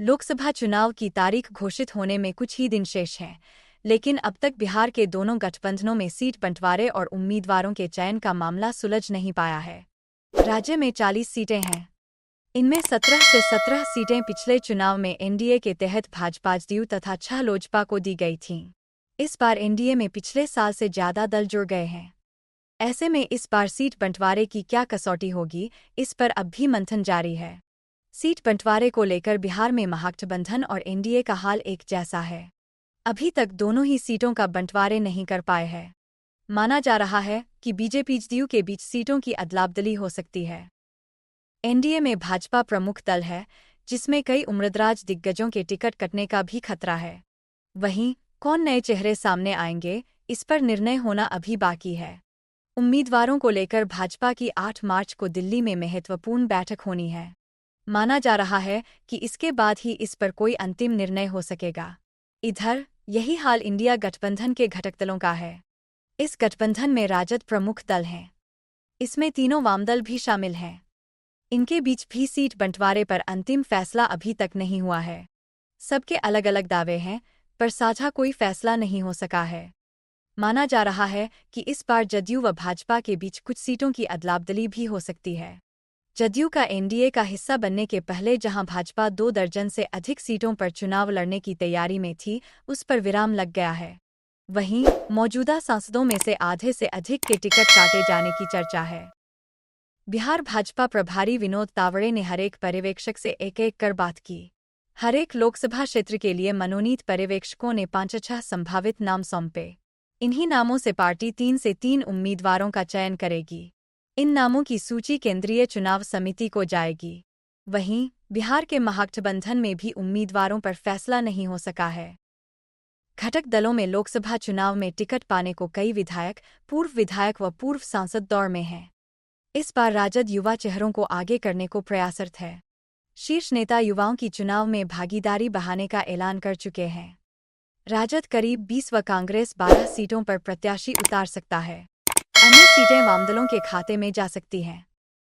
लोकसभा चुनाव की तारीख घोषित होने में कुछ ही दिन शेष हैं, लेकिन अब तक बिहार के दोनों गठबंधनों में सीट बंटवारे और उम्मीदवारों के चयन का मामला सुलझ नहीं पाया है। राज्य में 40 सीटें हैं। इनमें 17 से 17 सीटें पिछले चुनाव में एनडीए के तहत भाजपा-जदयू तथा 6 लोजपा को दी गई थीं। इस बार एनडीए में पिछले साल से ज्यादा दल जुड़ गए हैं। ऐसे में इस बार सीट बंटवारे की क्या कसौटी होगी, इस पर अब भी मंथन जारी है। सीट बंटवारे को लेकर बिहार में महागठबंधन और एनडीए का हाल एक जैसा है। अभी तक दोनों ही सीटों का बंटवारे नहीं कर पाए हैं। माना जा रहा है कि बीजेपी-जदयू के बीच सीटों की अदला-बदली हो सकती है। एनडीए में भाजपा प्रमुख दल है, जिसमें कई उम्रदराज दिग्गजों के टिकट कटने का भी खतरा है। वहीं कौन नए चेहरे सामने आएंगे, इस पर निर्णय होना अभी बाकी है। उम्मीदवारों को लेकर भाजपा की 8 मार्च को दिल्ली में महत्वपूर्ण बैठक होनी है। माना जा रहा है कि इसके बाद ही इस पर कोई अंतिम निर्णय हो सकेगा। इधर यही हाल इंडिया गठबंधन के घटक दलों का है। इस गठबंधन में राजद प्रमुख दल हैं। इसमें तीनों वामदल भी शामिल हैं। इनके बीच भी सीट बंटवारे पर अंतिम फैसला अभी तक नहीं हुआ है। सबके अलग अलग दावे हैं, पर साझा कोई फैसला नहीं हो सका है। माना जा रहा है कि इस बार जदयू व भाजपा के बीच कुछ सीटों की अदला-बदली भी हो सकती है। जदयू का एनडीए का हिस्सा बनने के पहले जहां भाजपा 2 दर्जन से अधिक सीटों पर चुनाव लड़ने की तैयारी में थी, उस पर विराम लग गया है। वहीं मौजूदा सांसदों में से आधे से अधिक के टिकट काटे जाने की चर्चा है। बिहार भाजपा प्रभारी विनोद तावड़े ने हरेक पर्यवेक्षक से एक-एक कर बात की। हरेक लोकसभा क्षेत्र के लिए मनोनीत पर्यवेक्षकों ने 5-6 संभावित नाम सौंपे। इन्हीं नामों से पार्टी 3 से 3 उम्मीदवारों का चयन करेगी। इन नामों की सूची केंद्रीय चुनाव समिति को जाएगी। वहीं बिहार के महागठबंधन में भी उम्मीदवारों पर फैसला नहीं हो सका है। घटक दलों में लोकसभा चुनाव में टिकट पाने को कई विधायक, पूर्व विधायक व पूर्व सांसद दौड़ में हैं। इस बार राजद युवा चेहरों को आगे करने को प्रयासरत है। शीर्ष नेता युवाओं की चुनाव में भागीदारी बढ़ाने का ऐलान कर चुके हैं। राजद करीब 20 व कांग्रेस 12 सीटों पर प्रत्याशी उतार सकता है। अन्य सीटें वामदलों के खाते में जा सकती हैं।